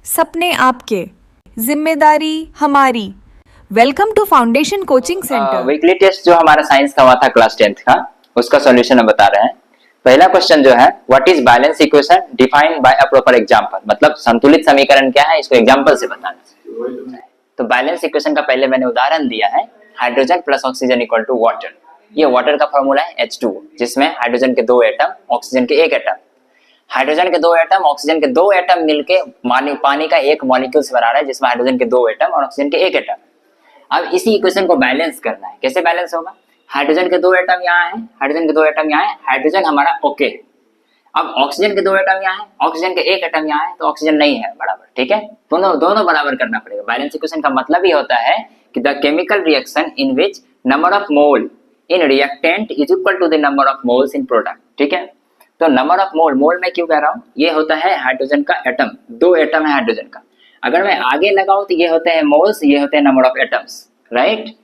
सपने आपके, जिम्मेदारी हमारी। Welcome to foundation coaching centre. Weekly test जो हमारा साइंस का हुआ था क्लास 10th का, उसका सॉल्यूशन हम बता रहे हैं। पहला क्वेश्चन जो है, what is balance equation defined by a proper example, मतलब संतुलित समीकरण क्या है, इसको एग्जांपल से बताना। तो बैलेंस इक्वेशन का पहले मैंने उदाहरण दिया है, hydrogen plus oxygen equal to water. ये वाटर का फॉर्मूला है H2, जिसमें हाइड्रोजन के 2 एटम, ऑक्सीजन के 1 एटम। हाइड्रोजन के 2 एटम, ऑक्सीजन के 2 एटम मिलके पानी का एक मॉलिक्यूल से बना रहा है, जिसमें हाइड्रोजन के 2 एटम और ऑक्सीजन के 1 एटम। अब इसी इक्वेशन को बैलेंस करना है। कैसे बैलेंस होगा? हाइड्रोजन के 2 एटम यहाँ है, हाइड्रोजन के 2 एटम यहाँ है, हाइड्रोजन हमारा ओके। अब ऑक्सीजन के 2 एटम यहाँ है, ऑक्सीजन के 1 एटम यहाँ है, तो ऑक्सीजन नहीं है बराबर। ठीक है, दोनों बराबर करना पड़ेगा। बैलेंस इक्वेशन का मतलब ये होता है कि the chemical reaction in which number of mole in reactant is equal to the number of moles in product. ठीक है, तो नंबर ऑफ मोल में क्यों कह रहा हूँ, ये होता है हाइड्रोजन का एटम, 2 एटम है हाइड्रोजन का। अगर मैं आगे लगाऊं तो ये होते हैं मोल्स, ये होते हैं नंबर ऑफ एटम्स, राइट।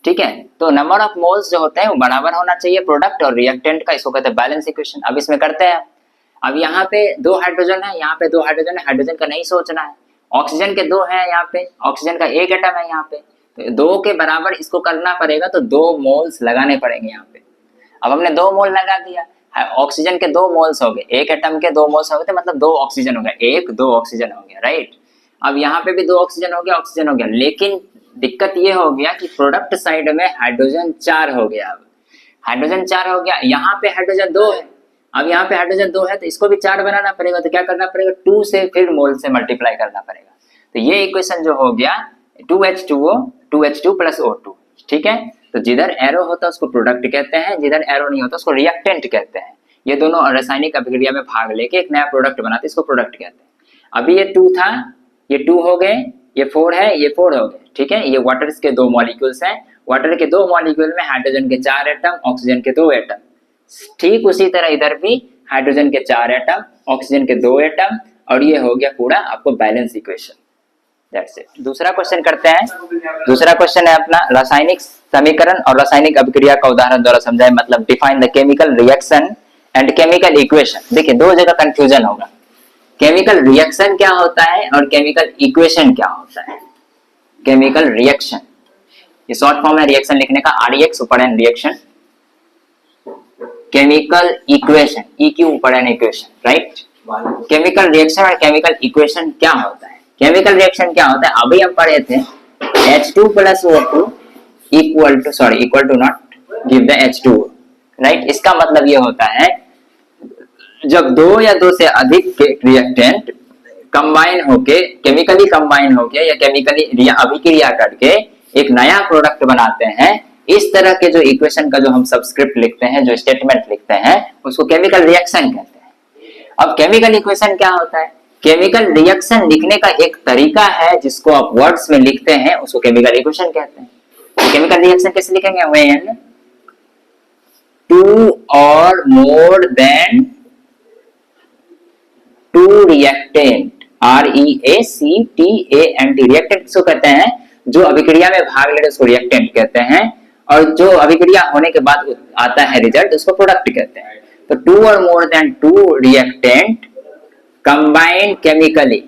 ठीक है, तो नंबर ऑफ मोल्स जो होते हैं वो बराबर होना चाहिए प्रोडक्ट और रिएक्टेंट का, इसको कहते हैं बैलेंस इक्वेशन। अब इसमें करते हैं। अब यहाँ पे 2 हाइड्रोजन है, यहाँ पे 2 हाइड्रोजन है, हाइड्रोजन का नहीं सोचना है। ऑक्सीजन के 2 है यहाँ पे, ऑक्सीजन का 1 एटम है यहाँ पे, तो 2 के बराबर इसको करना पड़ेगा, तो 2 मोल्स लगाने पड़ेंगे यहाँ पे। अब हमने 2 मोल लगा दिया, ऑक्सीजन के 2 मोल्स हो गए, 1 एटम के 2 मोल्स हो गए, मतलब 2 ऑक्सीजन हो गया, 1-2 ऑक्सीजन हो गया, राइट। अब यहाँ पे भी 2 ऑक्सीजन हो गया, ऑक्सीजन हो गया, लेकिन दिक्कत ये हो गया कि प्रोडक्ट साइड में हाइड्रोजन 4 हो गया। अब हाइड्रोजन 4 हो गया, यहाँ पे हाइड्रोजन 2 है, अब यहाँ पे हाइड्रोजन 2 है, तो इसको भी 4 बनाना पड़ेगा। तो क्या करना पड़ेगा, 2 से फिर मोल से मल्टीप्लाई करना पड़ेगा। तो ये इक्वेशन जो हो गया 2H2O 2H2 प्लस O2। ठीक है, तो जिधर एरो होता है उसको प्रोडक्ट कहते हैं, जिधर एरो नहीं होता उसको रिएक्टेंट कहते हैं। ये दोनों रासायनिक अभिक्रिया में भाग लेके एक नया प्रोडक्ट बनाते हैं, इसको प्रोडक्ट कहते हैं। अभी ये 2 था, ये 2 हो गए, ये 4 है, ये 4 हो गए। ठीक है, ये वाटर के 2 मॉलिक्यूल्स हैं, वाटर के 2 मॉलिक्यूल में हाइड्रोजन के 4 एटम, ऑक्सीजन के 2 एटम। ठीक उसी तरह इधर भी हाइड्रोजन के 4 एटम, ऑक्सीजन के 2 एटम, और ये हो गया पूरा आपको बैलेंस इक्वेशन। That's it. दूसरा क्वेश्चन करते हैं। दूसरा क्वेश्चन है अपना रासायनिक समीकरण और रासायनिक अभिक्रिया का उदाहरण द्वारा समझाए, मतलब define the chemical reaction and chemical equation. देखिए, 2 जगह कंफ्यूजन होगा, केमिकल रिएक्शन क्या होता है और केमिकल इक्वेशन क्या होता है। केमिकल रिएक्शन, ये शॉर्ट फॉर्म है रिएक्शन लिखने का, REX ऊपर n reaction. Chemical equation, EQ ऊपर n equation, right. Chemical reaction और केमिकल इक्वेशन क्या होता है? केमिकल रिएक्शन क्या होता है, अभी हम पढ़े थे H2 plus O2 equal to not give the H2, right. इसका मतलब ये होता है जब 2 या 2 से अधिक रिएक्टेंट कंबाइन होके, केमिकली कंबाइन होके या केमिकली अभिक्रिया करके एक नया प्रोडक्ट बनाते हैं, इस तरह के जो इक्वेशन का जो हम सबस्क्रिप्ट लिखते हैं, जो स्टेटमेंट लिखते हैं, उसको केमिकल रिएक्शन कहते हैं। अब केमिकल इक्वेशन क्या होता है? केमिकल रिएक्शन लिखने का एक तरीका है जिसको आप वर्ड्स में लिखते हैं, उसको केमिकल इक्वेशन कहते हैं। तो केमिकल रिएक्शन कैसे लिखेंगे? When 2 or more than 2 reactant, REACTANT, reactant किसको कहते हैं? जो अभिक्रिया में भाग ले रहे उसको रिएक्टेंट कहते हैं, और जो अभिक्रिया होने के बाद आता है रिजल्ट उसको प्रोडक्ट कहते हैं। तो 2 or more than 2 reactant combine chemically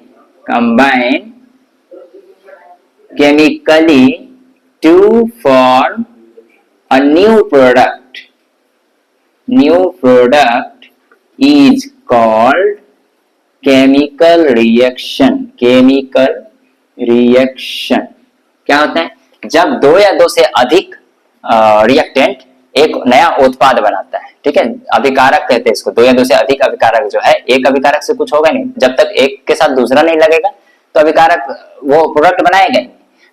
to form a new product is called chemical reaction। क्या होता है? जब 2 या 2 से अधिक रिएक्टेंट एक नया उत्पाद बनाता है। ठीक है, अभिकारक कहते हैं इसको। 2 या 2 से अधिक अभिकारक जो है, एक अभिकारक से कुछ होगा नहीं, जब तक एक के साथ दूसरा नहीं लगेगा तो अभिकारक वो प्रोडक्ट बनाएगा नहीं।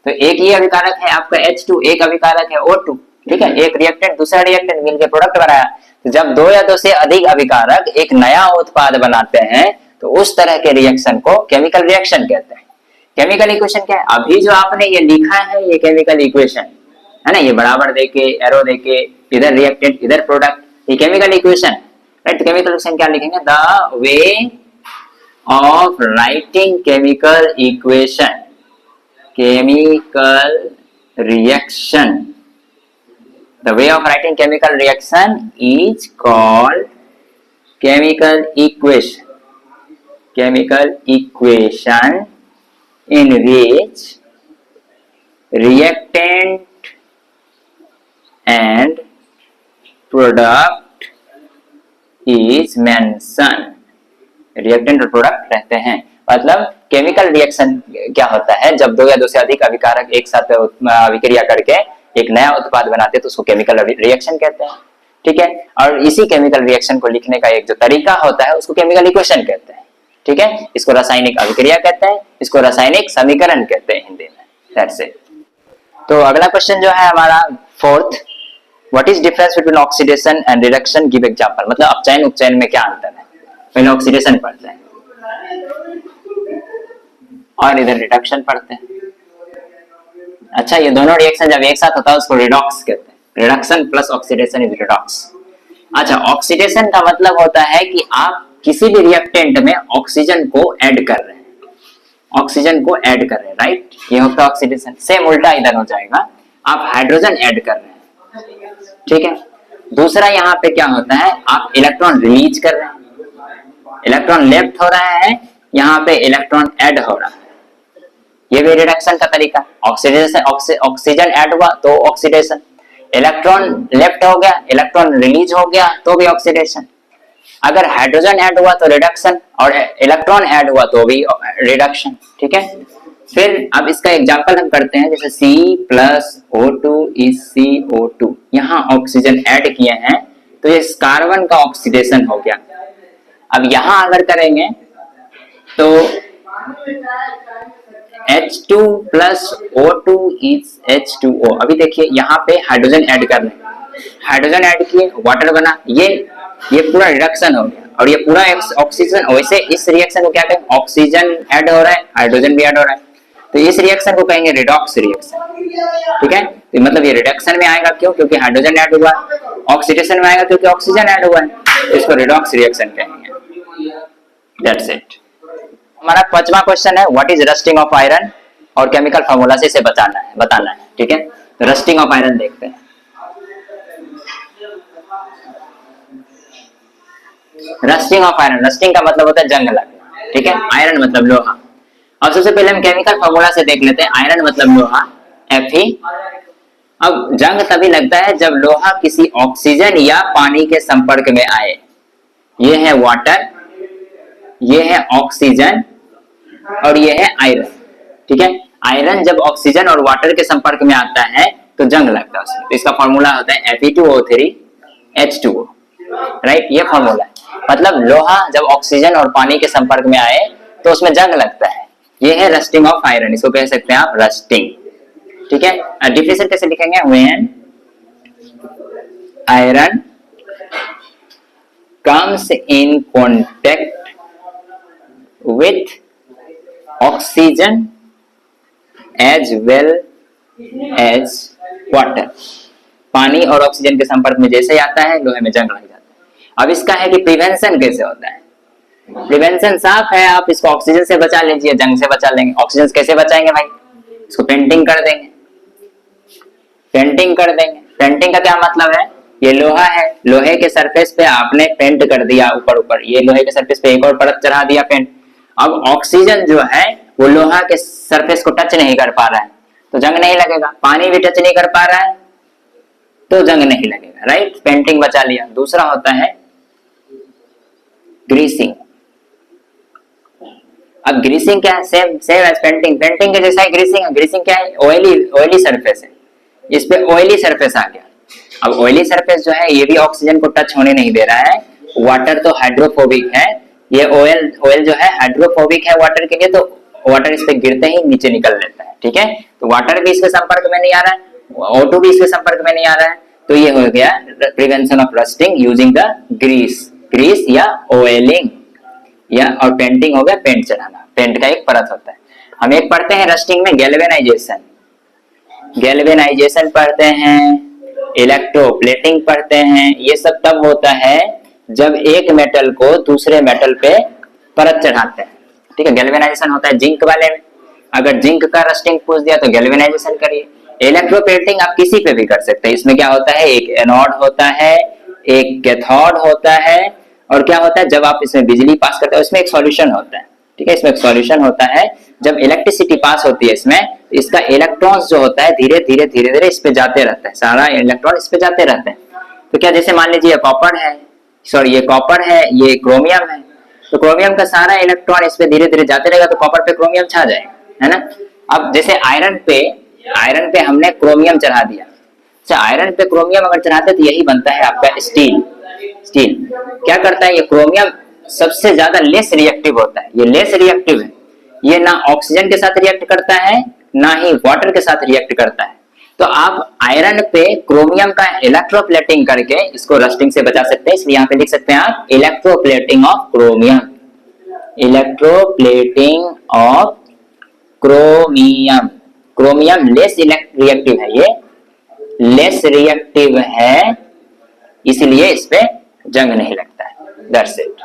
तो एक ही अभिकारक है आपका H2, एक अभिकारक है O2। ठीक है, एक रिएक्टेंट दूसरा रिएक्टेंट मिलकर प्रोडक्ट बनाया। तो जब 2 या 2 से अधिक अभिकारक एक नया उत्पाद बनाते हैं तो उस तरह के रिएक्शन को केमिकल रिएक्शन कहते हैं। केमिकल इक्वेशन क्या है? अभी जो आपने ये लिखा है ये केमिकल इक्वेशन है ना, ये बराबर देके, एरो देके, इधर रिएक्टेंट इधर प्रोडक्ट, ये chemical equation, right. Chemical equation क्या लिखेंगे? The way of writing chemical equation, chemical reaction, the way of writing chemical reaction is called chemical equation. Chemical equation in which reactant and product is mentioned। Reactant और product रहते हैं, मतलब chemical reaction क्या होता है, जब दो या दो से अधिक अभिकारक एक साथ अभिक्रिया करके एक नया उत्पाद बनाते हैं तो उसको केमिकल रिएक्शन कहते हैं। ठीक है, और इसी केमिकल रिएक्शन को लिखने का एक जो तरीका होता है उसको केमिकल इक्वेशन कहते हैं। ठीक है, इसको रासायनिक अभिक्रिया कहते हैं, इसको रासायनिक समीकरण कहते हैं हिंदी में। That's it. तो अगला क्वेश्चन जो है हमारा fourth, what is difference between oxidation and reduction, give example. मतलब अपचयन उपचयन में क्या अंतर है। पहले ऑक्सीडेशन पढ़ते हैं और इधर रिडक्शन पढ़ते हैं। अच्छा, ये दोनों रिएक्शन जब एक साथ होता है उसको रिडॉक्स कहते हैं। Reduction plus oxidation is redox. अच्छा, ऑक्सीडेशन का मतलब होता है कि आप किसी भी रिएक्टेंट में ऑक्सीजन को ऐड कर रहे हैं, ऑक्सीजन को ऐड कर रहे हैं, राइट, ये होता है ऑक्सीडेशन। सेम उल्टा इधर हो जाएगा, आप हाइड्रोजन ऐड कर रहे हैं। ठीक है, दूसरा यहाँ पे क्या होता है, आप इलेक्ट्रॉन रिलीज कर रहे हैं, इलेक्ट्रॉन लेफ्ट हो रहा है, यहाँ पे इलेक्ट्रॉन ऐड हो रहा है, ये भी रिडक्शन का तरीका। ऑक्सीडेशन, ऑक्सीजन ऐड हुआ तो ऑक्सीडेशन, इलेक्ट्रॉन लेफ्ट हो गया, इलेक्ट्रॉन रिलीज हो गया तो भी ऑक्सीडेशन। अगर हाइड्रोजन ऐड हुआ तो रिडक्शन और इलेक्ट्रॉन ऐड हुआ तो भी रिडक्शन। ठीक है, फिर अब इसका एग्जांपल हम करते हैं, जैसे C+O2 is CO2, यहाँ ऑक्सीजन ऐड किए हैं तो ये कार्बन का ऑक्सीडेशन हो गया। अब यहाँ अगर करेंगे तो H2 plus O2 is H2O। अभी देखिए यहाँ पे हाइड्रोजन ऐड कर रहे हैं, हाइड्रोजन ऐड किए, वाटर बना, ये पूरा रिडक्शन हो गया और ये पूरा ऑक्सीजन। वैसे इस रिएक्शन को क्या कहेंगे, ऑक्सीजन ऐड हो रहा है, हाइड्रोजन भी ऐड हो रहा है, तो इस रिएक्शन को कहेंगे रिडॉक्स रिएक्शन। ठीक है, तो मतलब ये रिडक्शन में आएगा, क्यों, क्योंकि हाइड्रोजन ऐड हुआ, ऑक्सीडेशन में आएगा क्योंकि ऑक्सीजन ऐड हुआ है, तो इसको रिडॉक्स रिएक्शन कहेंगे। That's it. हमारा पांचवा क्वेश्चन है, what is rusting of iron, और केमिकल फार्मूला से इसे बताना है। ठीक है, तो रस्टिंग ऑफ आयरन देखते हैं। रस्टिंग ऑफ आयरन, रस्टिंग का मतलब होता है जंग लगना। ठीक है, आयरन मतलब लोहा। अब सबसे पहले हम केमिकल फार्मूला से देख लेते हैं। आयरन मतलब लोहा, Fe। अब जंग तभी लगता है जब लोहा किसी ऑक्सीजन या पानी के संपर्क में आए। ये है वाटर, ये है ऑक्सीजन और ये है आयरन। ठीक है, आयरन जब ऑक्सीजन और वाटर के संपर्क में आता है तो जंग लगता है उसमें। तो इसका फॉर्मूला होता है Fe2O3 H2O, राइट, ये फॉर्मूला है। मतलब लोहा जब ऑक्सीजन और पानी के संपर्क में आए तो उसमें जंग लगता है, ये है रस्टिंग ऑफ आयरन, इसको कह सकते हैं आप रस्टिंग। ठीक है, डिफिनेशन कैसे लिखेंगे, when iron comes in contact with oxygen as well as water। पानी और ऑक्सीजन के संपर्क में जैसे ही आता है लोहे में जंग लग जाता है। अब इसका है कि प्रिवेंशन कैसे होता है। प्रिवेंशन साफ है, आप इसको ऑक्सीजन से बचा लीजिए, जंग से बचा लेंगे। ऑक्सीजन कैसे बचाएंगे भाई, इसको पेंटिंग कर देंगे, पेंटिंग कर देंगे। पेंटिंग का क्या मतलब है, ये लोहा है, लोहे के सरफेस पे आपने पेंट कर दिया ऊपर, ये लोहे के सरफेस पे एक और परत चढ़ा दिया पेंट। अब ऑक्सीजन जो है वो लोहा के सरफेस को टच नहीं कर पा रहा है तो जंग नहीं लगेगा, पानी भी टच नहीं कर पा रहा है तो जंग नहीं लगेगा, राइट, पेंटिंग बचा लिया। दूसरा होता है ग्रीसिंग। अब ग्रीसिंग क्या है, सेम एज पेंटिंग, पेंटिंग के जैसा ही ग्रीसिंग है। ग्रीसिंग क्या है, ऑयली सरफेस है, इस पे ऑयली सरफेस आ गया। अब ऑयली सरफेस जो है ये भी ऑक्सीजन को टच होने नहीं दे रहा है। वाटर तो हाइड्रोफोबिक है, ये ऑयल जो है हाइड्रोफोबिक है वाटर के लिए, तो वाटर इस पे गिरते ही नीचे निकल लेता है। ठीक है, तो वाटर भी इसके संपर्क में नहीं आ रहा है, O2 भी इसके संपर्क में नहीं आ रहा है, तो ये हो गया prevention of rusting using the grease या ऑयलिंग, या और पेंटिंग हो गया पेंट चढ़ाना, पेंट का एक परत होता है। हम एक पढ़ते हैं रस्टिंग में गैल्वेनाइजेशन, गैल्वेनाइजेशन पढ़ते हैं, इलेक्ट्रोप्लेटिंग पढ़ते हैं। ये सब तब होता है जब एक मेटल को दूसरे मेटल पे परत चढ़ाते हैं। ठीक है, गैल्वेनाइजेशन होता है जिंक वाले में, अगर जिंक का रस्टिंग पूछ दिया तो गैल्वेनाइजेशन करिए। इलेक्ट्रोप्लेटिंग आप किसी पे भी कर सकते हैं। इसमें क्या होता है, एक एनोड होता है, एक कैथोड होता है, और क्या होता है जब आप इसमें बिजली पास करते हैं उसमें एक सॉल्यूशन होता है। ठीक है, इसमें एक सॉल्यूशन होता है। जब इलेक्ट्रिसिटी पास होती है इसमें, इसका इलेक्ट्रॉन्स जो होता है धीरे धीरे इस पे जाते रहता है, सारा इलेक्ट्रॉन इस पे जाते रहते हैं। तो क्या, जैसे मान लीजिए ये कॉपर है, सॉरी ये कॉपर है, ये क्रोमियम है, तो क्रोमियम का सारा इलेक्ट्रॉन इस पे धीरे धीरे जाते रहेगा, तो कॉपर पे क्रोमियम छा जाएगा, है ना। अब जैसे आयरन पे हमने क्रोमियम चढ़ा दिया, आयरन पे क्रोमियम अगर चढ़ाते तो यही बनता है आपका स्टील। क्या करता है, ये क्रोमियम सबसे ज्यादा लेस रिएक्टिव होता है, ये लेस रिएक्टिव है, ये ना ऑक्सीजन के साथ रिएक्ट करता है ना ही वाटर के साथ रिएक्ट करता है। तो आप आयरन पे क्रोमियम का इलेक्ट्रोप्लेटिंग करके इसको रस्टिंग से बचा सकते हैं, इसलिए यहाँ पे लिख सकते हैं आप electroplating of chromium, electroplating of chromium. Chromium less reactive है, ये लेस रिएक्टिव है, इसलिए इस पे जंग नहीं लगता है। That's it.